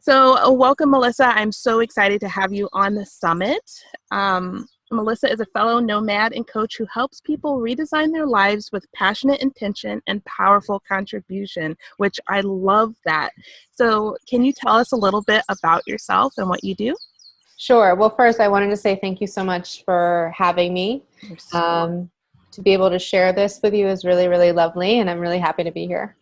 Welcome, Melissa. I'm so excited to have you on the summit. Melissa is a fellow nomad and coach who helps people redesign their lives with passionate intention and powerful contribution, which I love that. So, can you tell us a little bit about yourself and what you do? Sure. Well, first, I wanted to say thank you so much for having me. To be able to share this with you is really, really lovely, and I'm really happy to be here.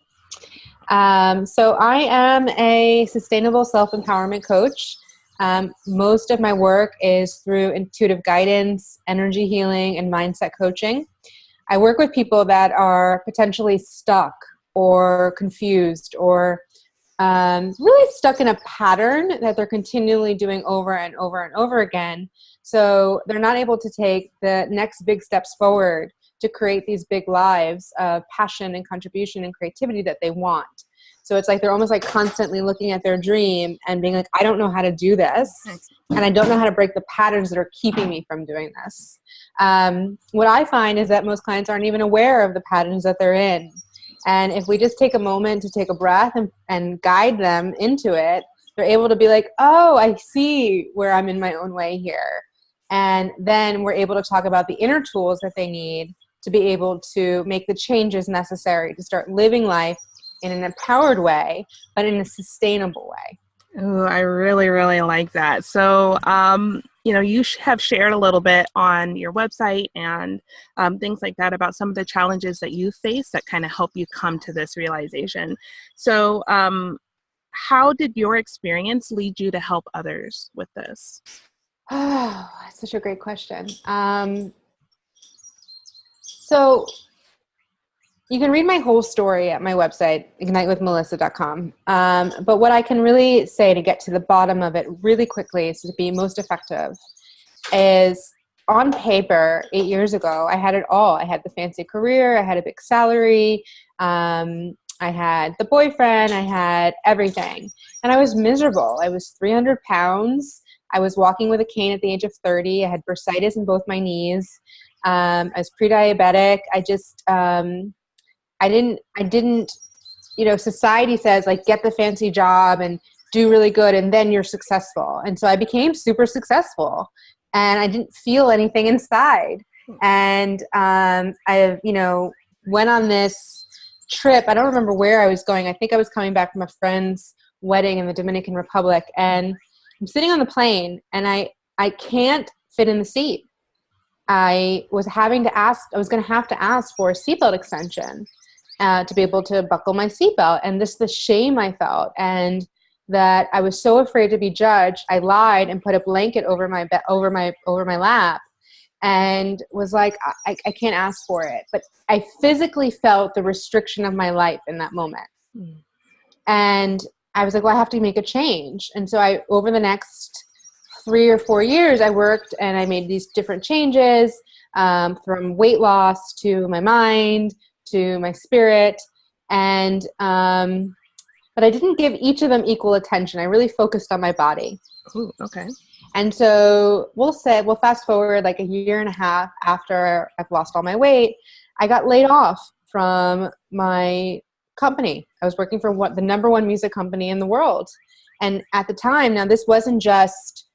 So I am a sustainable self-empowerment coach. Most of my work is through intuitive guidance, energy healing, and mindset coaching. I work with people that are potentially stuck or confused or really stuck in a pattern that they're continually doing over and over and over again. So they're not able to take the next big steps forward to create these big lives of passion and contribution and creativity that they want. So it's like they're almost like constantly looking at their dream and being like, I don't know how to do this, and I don't know how to break the patterns that are keeping me from doing this. What I find is that most clients aren't even aware of the patterns that they're in. And if we just take a moment to take a breath and guide them into it, they're able to be like, oh, I see where I'm in my own way here. And then we're able to talk about the inner tools that they need to be able to make the changes necessary to start living life in an empowered way, but in a sustainable way. Oh, I really, really like that. So, you have shared a little bit on your website and things like that about some of the challenges that you face that kind of help you come to this realization. So, how did your experience lead you to help others with this? Oh, that's such a great question. So you can read my whole story at my website, ignitewithmelissa.com. But what I can really say to get to the bottom of it really quickly so to be most effective is on paper, 8 years ago, I had it all. I had the fancy career. I had a big salary. I had the boyfriend. I had everything. And I was miserable. I was 300 pounds. I was walking with a cane at the age of 30. I had bursitis in both my knees. I was pre-diabetic. I didn't, society says like, get the fancy job and do really good and then you're successful. And so I became super successful and I didn't feel anything inside. And I went on this trip. I don't remember where I was going. I think I was coming back from a friend's wedding in the Dominican Republic, and I'm sitting on the plane and I can't fit in the seat. I was going to have to ask for a seatbelt extension to be able to buckle my seatbelt. And the shame I felt, and that I was so afraid to be judged, I lied and put a blanket over my lap and was like, I can't ask for it. But I physically felt the restriction of my life in that moment. And I was like, well, I have to make a change. And so over the next 3 or 4 years, I worked and I made these different changes, from weight loss to my mind to my spirit. And, but I didn't give each of them equal attention. I really focused on my body. Ooh, okay. And so we'll fast forward like a year and a half after I've lost all my weight, I got laid off from my company. I was working for the number one music company in the world. And at the time, now this wasn't just,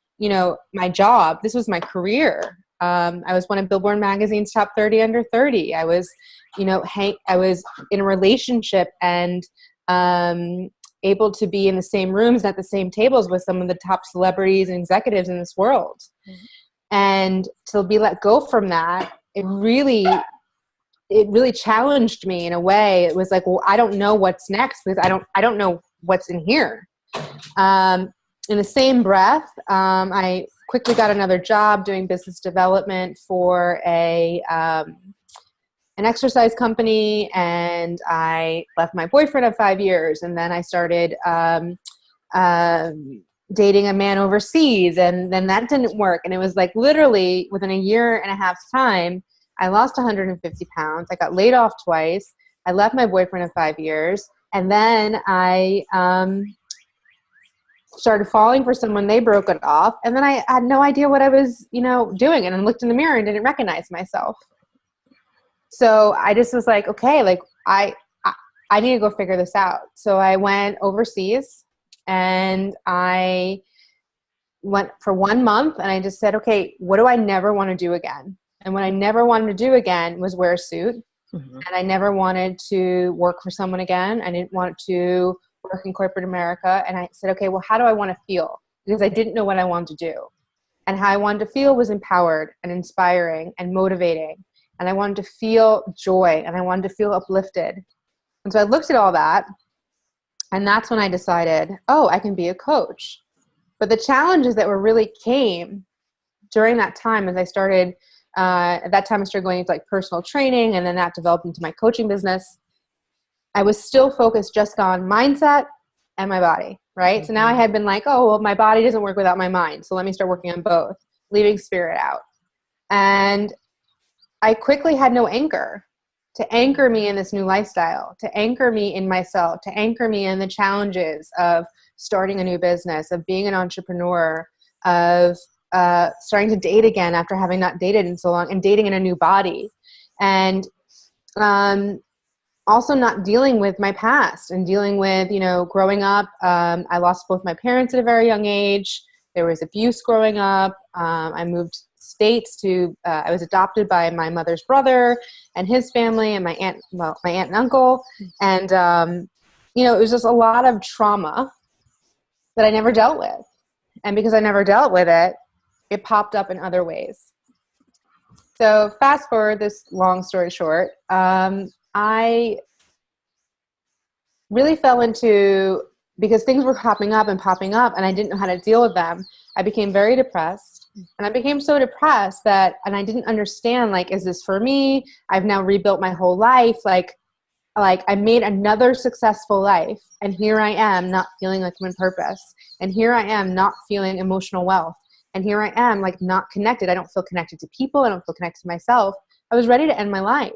my job, this was my career. I was one of Billboard Magazine's top 30 under 30. I was, I was in a relationship and able to be in the same rooms, at the same tables with some of the top celebrities and executives in this world. Mm-hmm. And to be let go from that, it really challenged me in a way. It was like, well, I don't know what's next because I don't know what's in here. In the same breath, I quickly got another job doing business development for an exercise company, and I left my boyfriend of 5 years, and then I started dating a man overseas, and then that didn't work. And it was like literally within a year and a half's time, I lost 150 pounds. I got laid off twice. I left my boyfriend of 5 years, and then I started falling for someone. They broke it off, and then I had no idea what I was, doing, and I looked in the mirror and didn't recognize myself. So I just was like, okay, like I need to go figure this out. So I went overseas And I went for 1 month and I just said, okay, what do I never want to do again? And what I never wanted to do again was wear a suit. Mm-hmm. And I never wanted to work for someone again. I didn't want to work in corporate America. And I said, okay, well, how do I want to feel? Because I didn't know what I wanted to do. And how I wanted to feel was empowered and inspiring and motivating. And I wanted to feel joy and I wanted to feel uplifted. And so I looked at all that. And that's when I decided, oh, I can be a coach. But the challenges that were really came during that time as I started, at that time I started going into like personal training, and then that developed into my coaching business. I was still focused just on mindset and my body, right? Mm-hmm. So now I had been like, oh, well, my body doesn't work without my mind. So let me start working on both, leaving spirit out. And I quickly had no anchor to anchor me in this new lifestyle, to anchor me in myself, to anchor me in the challenges of starting a new business, of being an entrepreneur, of starting to date again after having not dated in so long, and dating in a new body. And also not dealing with my past and dealing with, growing up. I lost both my parents at a very young age. There was abuse growing up. I moved states I was adopted by my mother's brother and his family and my aunt and uncle. And, it was just a lot of trauma that I never dealt with. And because I never dealt with it, it popped up in other ways. So fast forward this long story short, I really fell into, because things were popping up and I didn't know how to deal with them, I became very depressed. And I became so depressed and I didn't understand, like, is this for me? I've now rebuilt my whole life. Like I made another successful life. And here I am not feeling like I'm in purpose. And here I am not feeling emotional wealth. And here I am like not connected. I don't feel connected to people. I don't feel connected to myself. I was ready to end my life.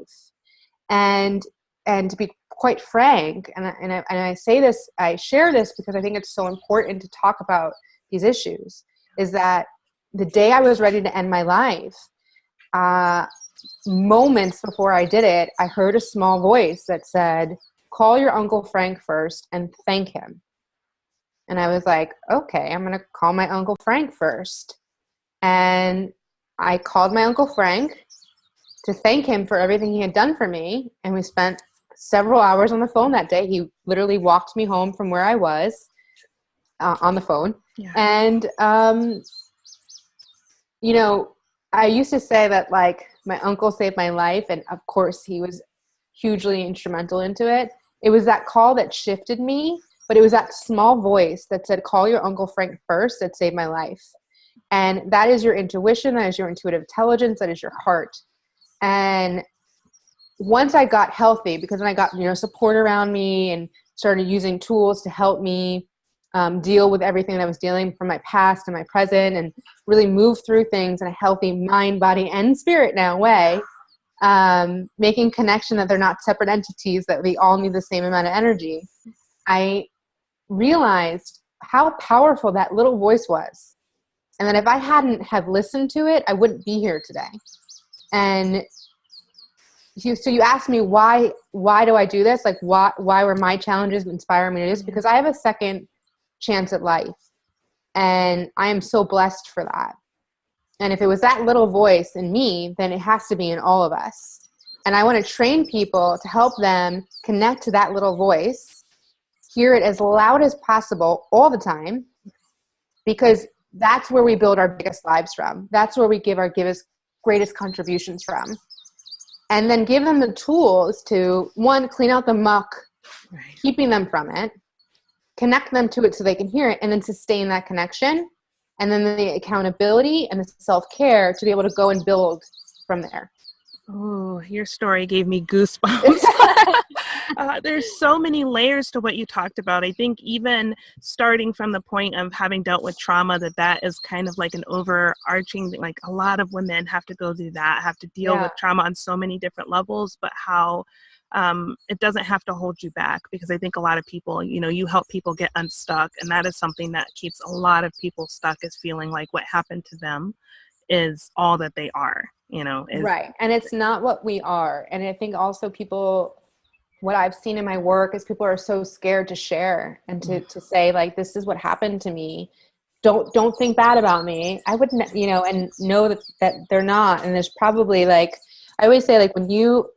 And to be quite frank, and I say this, I share this because I think it's so important to talk about these issues, is that the day I was ready to end my life, moments before I did it, I heard a small voice that said, call your Uncle Frank first and thank him. And I was like, okay, I'm going to call my Uncle Frank first. And I called my Uncle Frank to thank him for everything he had done for me. And we spent several hours on the phone that day. He literally walked me home from where I was on the phone. Yeah. And, I used to say that, like, my uncle saved my life. And of course he was hugely instrumental into it. It was that call that shifted me, but it was that small voice that said, call your Uncle Frank first, that saved my life. And that is your intuition. That is your intuitive intelligence. That is your heart. And once I got healthy, because then I got, support around me and started using tools to help me deal with everything that I was dealing from my past and my present, and really move through things in a healthy mind, body, and spirit now way, making connection that they're not separate entities, that we all need the same amount of energy. I realized how powerful that little voice was. And that if I hadn't have listened to it, I wouldn't be here today. And so you asked me why do I do this? Like, why were my challenges inspiring me to do this? Because I have a second chance at life. And I am so blessed for that. And if it was that little voice in me, then it has to be in all of us. And I want to train people to help them connect to that little voice, hear it as loud as possible all the time, because that's where we build our biggest lives from. That's where we give our greatest contributions from. And then give them the tools to, one, clean out the muck, right, keeping them from it, connect them to it so they can hear it, and then sustain that connection. And then the accountability and the self-care to be able to go and build from there. Oh, your story gave me goosebumps. There's so many layers to what you talked about. I think even starting from the point of having dealt with trauma, that is kind of like an overarching, like a lot of women have to go through that, have to deal with trauma on so many different levels, but how it doesn't have to hold you back, because I think a lot of people, you help people get unstuck, and that is something that keeps a lot of people stuck, is feeling like what happened to them is all that they are, right. And it's not what we are. And I think also people what I've seen in my work is people are so scared to share and to say like, this is what happened to me. Don't think bad about me. I wouldn't, and know that they're not. And there's probably like, I always say like, when you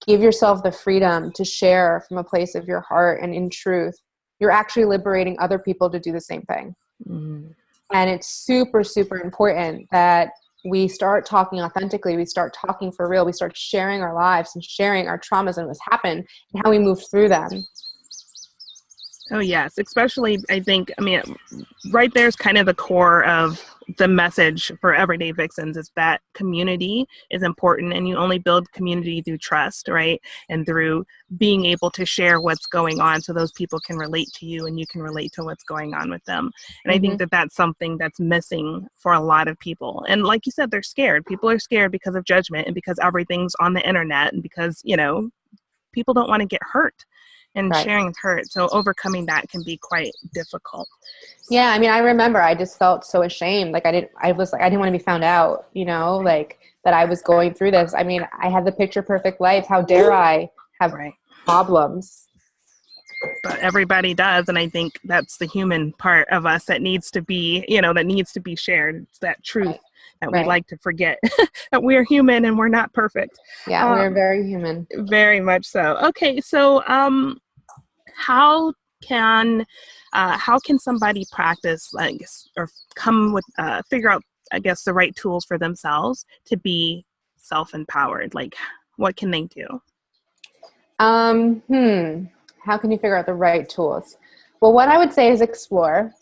give yourself the freedom to share from a place of your heart and in truth, you're actually liberating other people to do the same thing. Mm-hmm. And it's super, super important that we start talking authentically. We start talking for real. We start sharing our lives and sharing our traumas and what's happened and how we moved through them. Oh, yes. Especially, I think, right there's kind of the core of the message for Everyday Vixens is that community is important, and you only build community through trust, right? And through being able to share what's going on so those people can relate to you and you can relate to what's going on with them. And I think that that's something that's missing for a lot of people. And like you said, they're scared. People are scared because of judgment and because everything's on the internet and because, people don't want to get hurt. And right. Sharing is hurt. So overcoming that can be quite difficult. Yeah. I remember I just felt so ashamed. Like I didn't want to be found out, like that I was going through this. I had the picture perfect life. How dare I have problems? But everybody does. And I think that's the human part of us that needs to be, that needs to be shared. It's that truth that we like to forget that we're human and we're not perfect. Yeah. We're very human. Very much so. Okay. So, how can somebody practice or come with figure out the right tools for themselves to be self-empowered? Like, what can they do? How can you figure out the right tools? Well, what I would say is explore.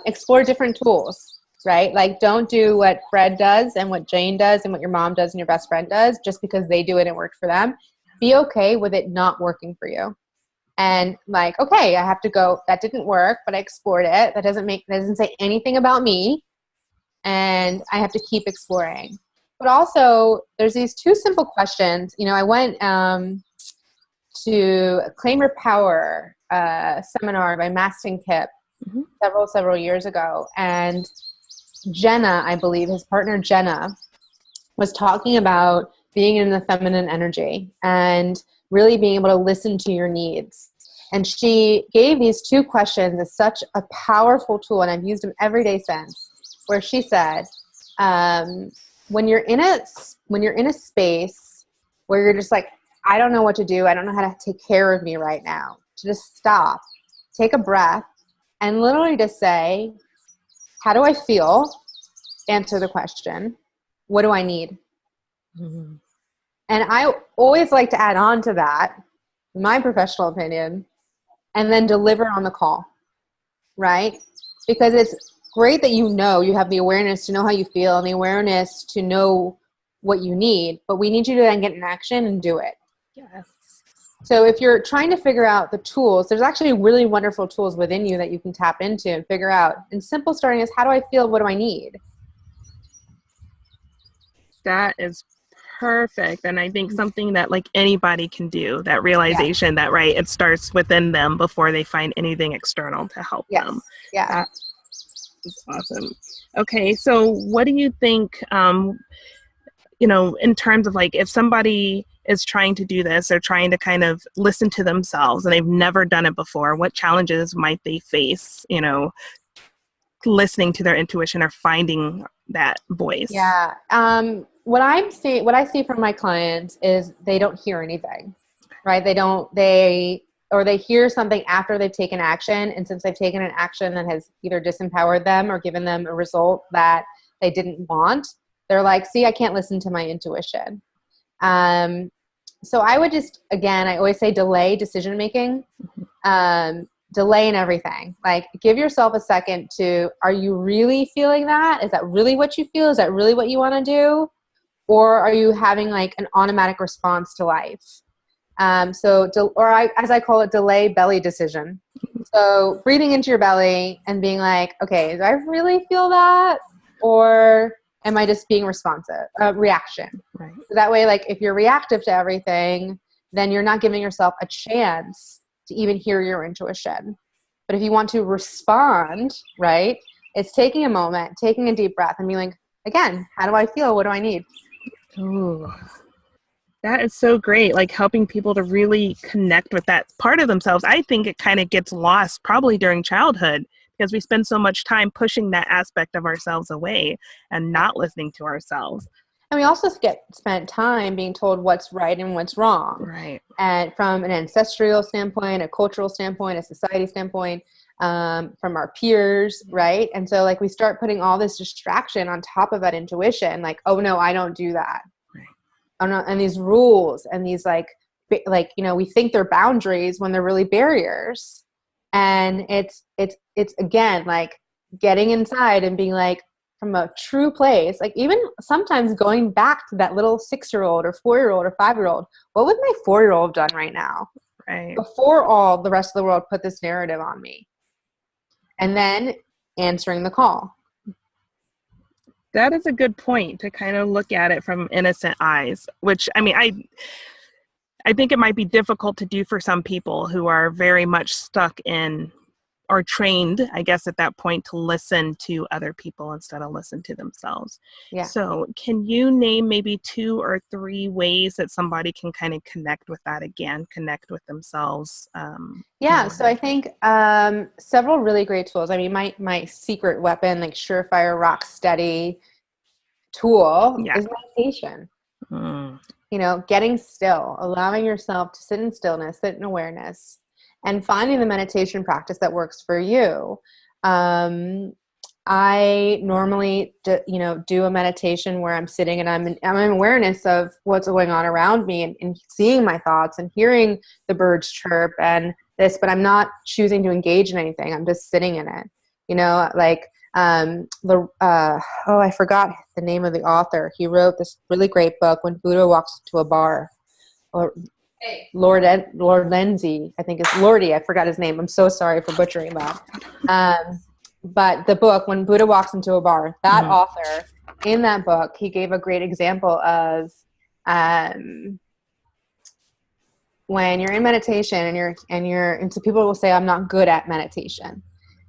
Explore different tools, right? Like, don't do what Fred does and what Jane does and what your mom does and your best friend does just because they do it and it worked for them. Be okay with it not working for you. And like, okay, I have to go, that didn't work, but I explored it. That doesn't say anything about me. And I have to keep exploring. But also there's these two simple questions. I went to Claim Your Power seminar by Mastin Kipp several years ago. And Jenna, I believe his partner Jenna, was talking about being in the feminine energy and really being able to listen to your needs. And she gave these two questions as such a powerful tool, and I've used them every day since, where she said, when you're in a space where you're just like, I don't know what to do, I don't know how to take care of me right now, to just stop, take a breath, and literally just say, how do I feel? Answer the question, what do I need? Mm-hmm. And I always like to add on to that, in my professional opinion, and then deliver on the call, right? Because it's great that you have the awareness to know how you feel and the awareness to know what you need, but we need you to then get in action and do it. Yes. So if you're trying to figure out the tools, there's actually really wonderful tools within you that you can tap into and figure out. And simple starting is, how do I feel? What do I need? That is perfect. And I think something that like anybody can do, that realization that, right, it starts within them before they find anything external to help them. Yeah. That is awesome. Okay. So what do you think, in terms of like, if somebody is trying to do this, they're trying to kind of listen to themselves and they've never done it before, what challenges might they face, listening to their intuition or finding that voice? Yeah. What I see from my clients is they don't hear anything, right? They hear something after they've taken action. And since they've taken an action that has either disempowered them or given them a result that they didn't want, they're like, see, I can't listen to my intuition. So I would just, again, I always say delay decision-making, delay in everything. Like, give yourself a second are you really feeling that? Is that really what you feel? Is that really what you want to do? Or are you having like an automatic response to life? As I call it, delay belly decision. So breathing into your belly and being like, okay, do I really feel that? Or am I just being responsive? Reaction. Right. So that way, like, if you're reactive to everything, then you're not giving yourself a chance to even hear your intuition. But if you want to respond, right, it's taking a moment, taking a deep breath and being like, again, how do I feel? What do I need? Ooh. That is so great, like helping people to really connect with that part of themselves. I think it kind of gets lost probably during childhood because we spend so much time pushing that aspect of ourselves away and not listening to ourselves. And we also spent time being told what's right and what's wrong. Right. And from an ancestral standpoint, a cultural standpoint, a society standpoint, from our peers, right? And so like we start putting all this distraction on top of that intuition, like, oh no, I don't do that. Right. Oh no, and these rules and these like, you know, we think they're boundaries when they're really barriers. And it's again, like getting inside and being like, from a true place, like even sometimes going back to that little 6-year-old or 4-year-old or 5-year-old, what would my 4-year-old done right now? Right. Before all the rest of the world put this narrative on me. And then answering the call. That is a good point to kind of look at it from innocent eyes, which I mean, I think it might be difficult to do for some people who are very much stuck in or trained, I guess, at that point to listen to other people instead of listen to themselves. Yeah. So can you name maybe 2 or 3 ways that somebody can kind of connect with that again, connect with themselves? Yeah. So I think several really great tools. I mean, my secret weapon, like surefire, rock steady tool is meditation. You know, getting still, allowing yourself to sit in stillness, sit in awareness, and finding the meditation practice that works for you. I normally, do a meditation where I'm sitting and I'm in awareness of what's going on around me and seeing my thoughts and hearing the birds chirp and this, but I'm not choosing to engage in anything. I'm just sitting in it. You know, like I forgot the name of the author. He wrote this really great book, When Buddha Walks into a Bar. Or Lord Lindsay, I think it's Lordy. I forgot his name. I'm so sorry for butchering that. But the book, When Buddha Walks into a Bar, that author, in that book, he gave a great example of when you're in meditation and so people will say, I'm not good at meditation.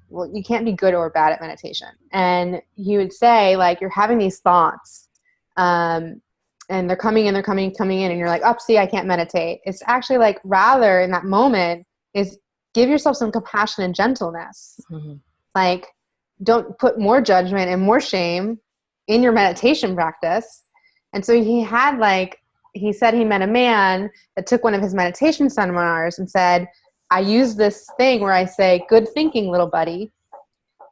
Well, you can't be good or bad at meditation. And he would say, like, you're having these thoughts, and they're coming in, and you're like, oh, see, I can't meditate. It's actually like, rather in that moment is give yourself some compassion and gentleness. Like, don't put more judgment and more shame in your meditation practice. And so he said he met a man that took one of his meditation seminars and said, I use this thing where I say, good thinking, little buddy.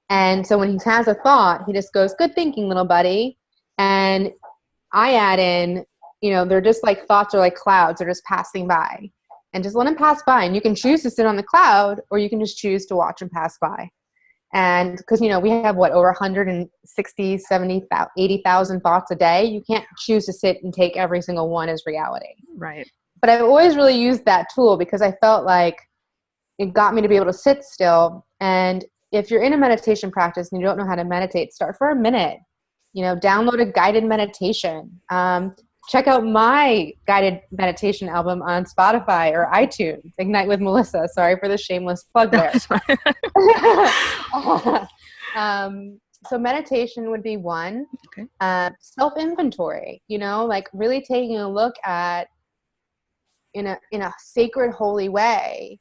And so when he has a thought, he just goes, good thinking, little buddy. And I add in, they're just like thoughts are like clouds. They're just passing by. And just let them pass by. And you can choose to sit on the cloud, or you can just choose to watch them pass by. And because, we have over 160, 70, 80,000 thoughts a day. You can't choose to sit and take every single one as reality. Right. But I've always really used that tool because I felt like it got me to be able to sit still. And if you're in a meditation practice and you don't know how to meditate, start for a minute. Download a guided meditation. Check out my guided meditation album on Spotify or iTunes, Ignite with Melissa. Sorry for the shameless plug there. So meditation would be one. Okay. Self-inventory, like really taking a look at, in a sacred, holy way,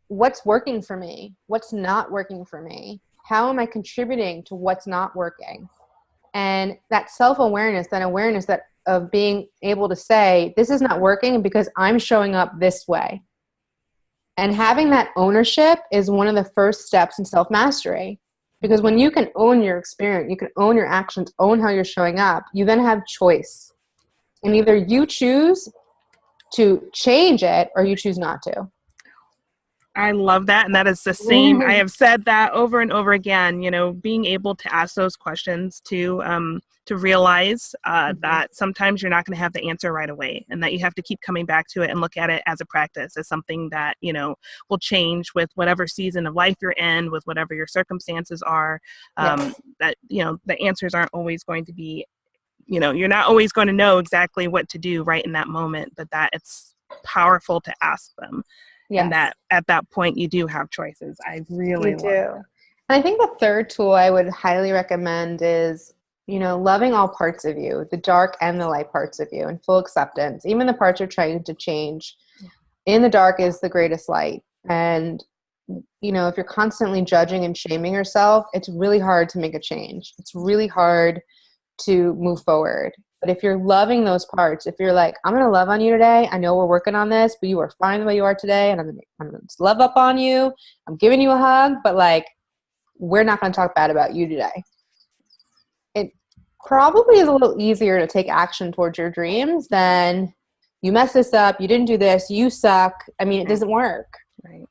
what's working for me, what's not working for me, how am I contributing to what's not working? And that self-awareness, that awareness of being able to say, this is not working because I'm showing up this way. And having that ownership is one of the first steps in self-mastery. Because when you can own your experience, you can own your actions, own how you're showing up, you then have choice. And either you choose to change it or you choose not to. I love that. And that is the same. I have said that over and over again, being able to ask those questions to realize that sometimes you're not going to have the answer right away, and that you have to keep coming back to it and look at it as a practice, as something that, will change with whatever season of life you're in, with whatever your circumstances are, that, the answers aren't always going to be, you're not always going to know exactly what to do right in that moment, but that it's powerful to ask them. Yes. And that at that point you do have choices. I really love that. And I think the third tool I would highly recommend is loving all parts of you, the dark and the light parts of you, and full acceptance, even the parts you're trying to change. In the dark is the greatest light. And, if you're constantly judging and shaming yourself, it's really hard to make a change. It's really hard to move forward. But if you're loving those parts, if you're like, I'm going to love on you today. I know we're working on this, but you are fine the way you are today. And I'm going to love up on you. I'm giving you a hug, but like, we're not going to talk bad about you today. It probably is a little easier to take action towards your dreams than you messed this up. You didn't do this. You suck. I mean, it doesn't work. Right.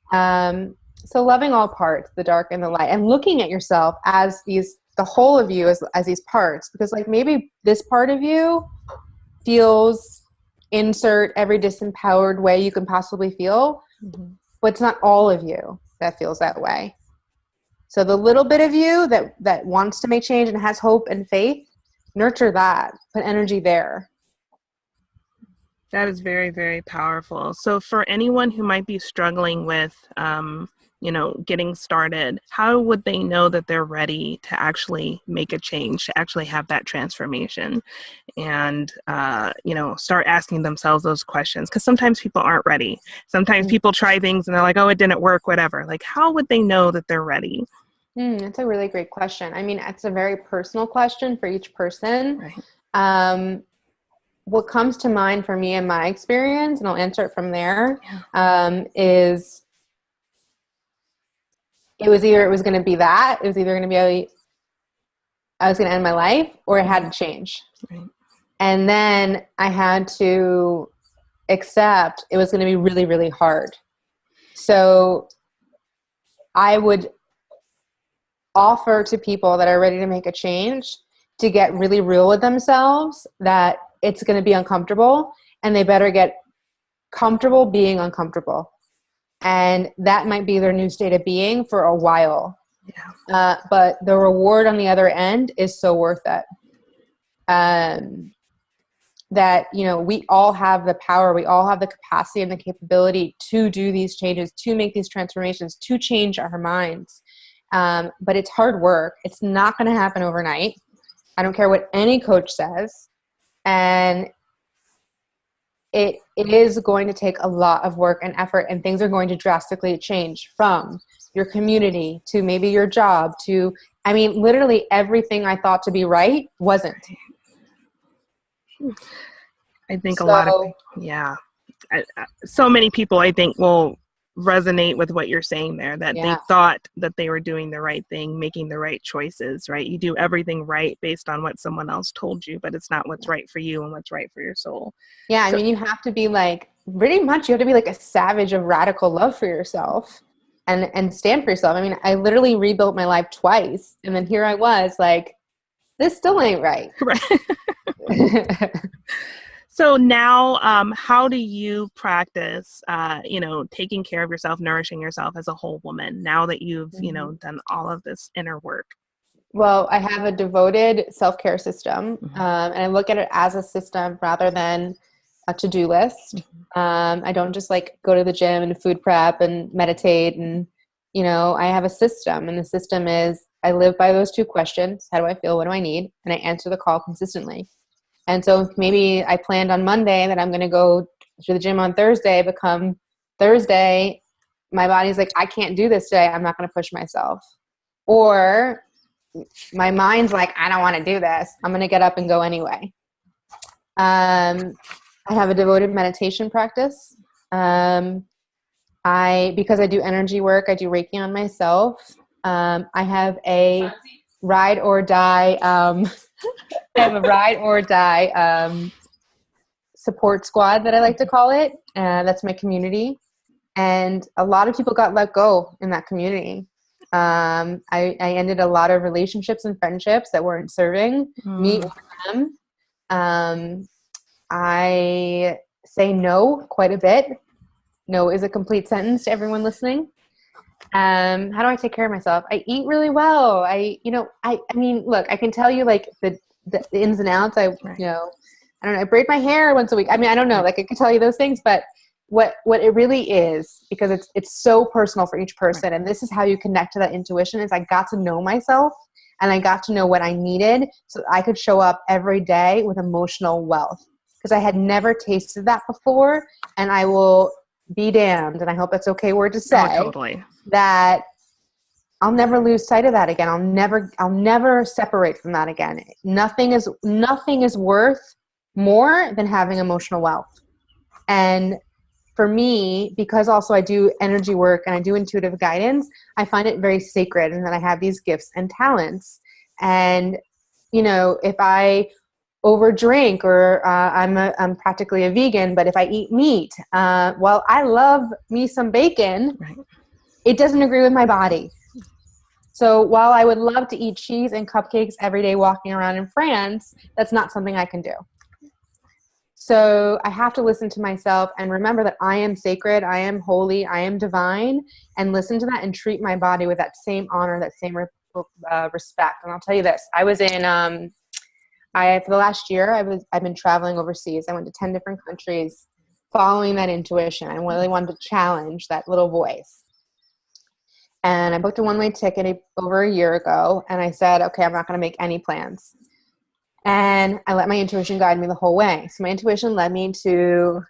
So loving all parts, the dark and the light, and looking at yourself as the whole of you as these parts, because like maybe this part of you feels insert every disempowered way you can possibly feel, but it's not all of you that feels that way. So the little bit of you that wants to make change and has hope and faith, nurture that, put energy there. That is very, very powerful. So for anyone who might be struggling with, getting started, how would they know that they're ready to actually make a change, to actually have that transformation and, start asking themselves those questions? Because sometimes people aren't ready. Sometimes people try things and they're like, oh, it didn't work, whatever. Like, how would they know that they're ready? That's a really great question. I mean, it's a very personal question for each person. Right. What comes to mind for me in my experience, and I'll answer it from there, is it was going to be that. It was either going to be I was going to end my life, or it had to change. Right. And then I had to accept it was going to be really, really hard. So I would offer to people that are ready to make a change to get really real with themselves that it's going to be uncomfortable, and they better get comfortable being uncomfortable. And that might be their new state of being for a while. Yeah. But the reward on the other end is so worth it. That, we all have the power, we all have the capacity and the capability to do these changes, to make these transformations, to change our minds. But it's hard work. It's not going to happen overnight. I don't care what any coach says. And it is going to take a lot of work and effort, and things are going to drastically change from your community to maybe your job to, literally everything I thought to be right wasn't. I think a lot of people, yeah. So many people, I think, will resonate with what you're saying there, that they thought that they were doing the right thing, making the right choices, right? You do everything right based on what someone else told you, but it's not what's right for you and what's right for your soul. Yeah, you have to be like, pretty much you have to be like a savage of radical love for yourself and stand for yourself. I literally rebuilt my life twice, and then here I was like, this still ain't right. Right. So now, how do you practice, taking care of yourself, nourishing yourself as a whole woman, now that you've, done all of this inner work? Well, I have a devoted self-care system, and I look at it as a system rather than a to-do list. I don't just go to the gym and food prep and meditate, and, I have a system, and the system is I live by those two questions. How do I feel? What do I need? And I answer the call consistently. And so maybe I planned on Monday that I'm going to go to the gym on Thursday, but come Thursday, my body's like, I can't do this today. I'm not going to push myself. Or my mind's like, I don't want to do this. I'm going to get up and go anyway. I have a devoted meditation practice. Because I do energy work, I do Reiki on myself. I have a ride or die support squad that I like to call it. That's my community. And a lot of people got let go in that community. I ended a lot of relationships and friendships that weren't serving me or them. I say no quite a bit. No is a complete sentence to everyone listening. How do I take care of myself? I eat really well. Look, I can tell you the ins and outs. I don't know, I braid my hair once a week. I don't know, I can tell you those things, but what it really is, because it's so personal for each person. And this is how you connect to that intuition, is I got to know myself and I got to know what I needed so that I could show up every day with emotional wealth, because I had never tasted that before. And I will be damned, and I hope that's okay word to say, totally, that I'll never lose sight of that again. I'll never separate from that again. Nothing is worth more than having emotional wealth. And for me, because also I do energy work and I do intuitive guidance, I find it very sacred, and that I have these gifts and talents. And, you know, if I overdrink, or I'm practically a vegan, but if I eat meat, well, I love me some bacon, right. it doesn't agree with my body. So while I would love to eat cheese and cupcakes every day walking around in France, that's not something I can do. So I have to listen to myself and remember that I am sacred, I am holy, I am divine, and listen to that and treat my body with that same honor, that same respect. And I'll tell you this, I was in, for the last year, I've been traveling overseas. I went to 10 different countries following that intuition. I really wanted to challenge that little voice. And I booked a one-way ticket over a year ago, and I said, okay, I'm not going to make any plans. And I let my intuition guide me the whole way. So my intuition led me to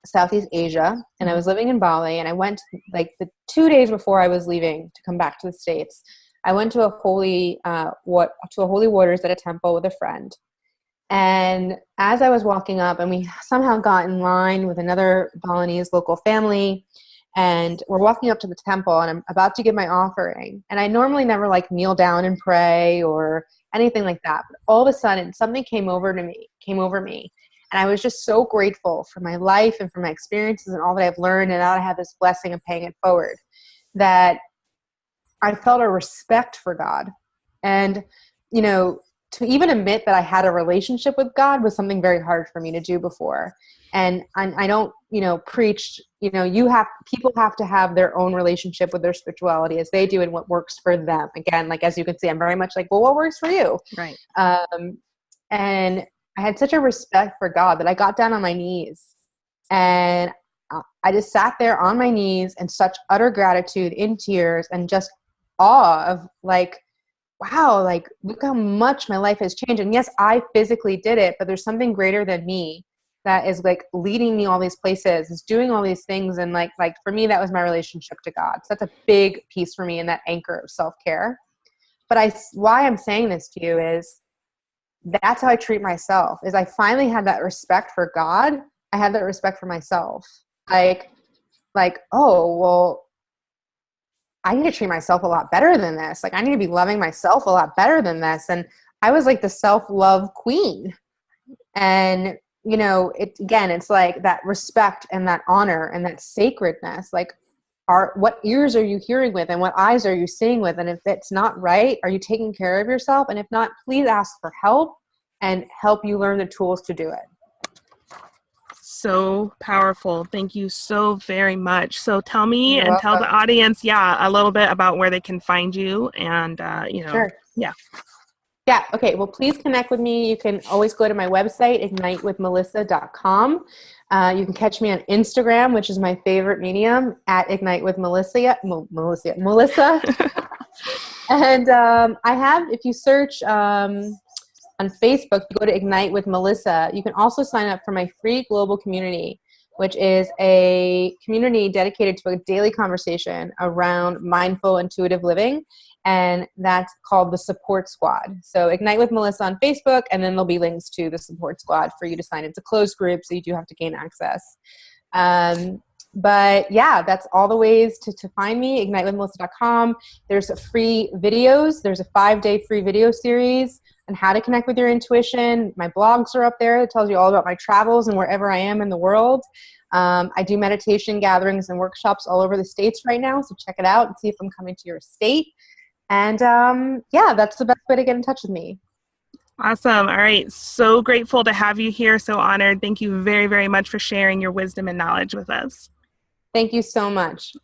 Southeast Asia, and I was living in Bali, and I went like the 2 days before I was leaving to come back to the States. I went to a holy waters at a temple with a friend. And as I was walking up, and we somehow got in line with another Balinese local family, and we're walking up to the temple, and I'm about to give my offering. And I normally never like kneel down and pray or anything like that. But all of a sudden, something came over me. And I was just so grateful for my life and for my experiences and all that I've learned, and now I have this blessing of paying it forward, that I felt a respect for God. And, you know, to even admit that I had a relationship with God was something very hard for me to do before. And I don't, preach, people have to have their own relationship with their spirituality as they do and what works for them. Again, like, as you can see, I'm very much like, well, what works for you? Right. And I had such a respect for God that I got down on my knees, and I just sat there on my knees in such utter gratitude, in tears, and just awe of like, wow, like, look how much my life has changed. And yes, I physically did it, but there's something greater than me that is like leading me all these places, is doing all these things. And like for me, that was my relationship to God. So that's a big piece for me in that anchor of self-care. But why I'm saying this to you is that's how I treat myself, is I finally had that respect for God. I had that respect for myself. Like, oh, well, I need to treat myself a lot better than this. Like, I need to be loving myself a lot better than this. And I was like the self-love queen. And, it's like that respect and that honor and that sacredness. Like, what ears are you hearing with, and what eyes are you seeing with? And if it's not right, are you taking care of yourself? And if not, please ask for help and help you learn the tools to do it. So powerful. Thank you so very much. So tell me You're and welcome. tell the audience, a little bit about where they can find you and, Sure. Yeah. Yeah. Okay. Well, please connect with me. You can always go to my website, ignitewithmelissa.com. You can catch me on Instagram, which is my favorite medium, at ignitewithmelissa. Melissa. And I have, if you search on Facebook, you go to Ignite with Melissa. You can also sign up for my free global community, which is a community dedicated to a daily conversation around mindful, intuitive living. And that's called the Support Squad. So Ignite with Melissa on Facebook, and then there'll be links to the Support Squad for you to sign. It's a closed group, so you do have to gain access. But yeah, that's all the ways to find me, ignitewithmelissa.com. There's free videos. There's a 5-day free video series on how to connect with your intuition. My blogs are up there. It tells you all about my travels and wherever I am in the world. I do meditation gatherings and workshops all over the States right now, so check it out and see if I'm coming to your state. And that's the best way to get in touch with me. Awesome. All right. So grateful to have you here. So honored. Thank you very, very much for sharing your wisdom and knowledge with us. Thank you so much.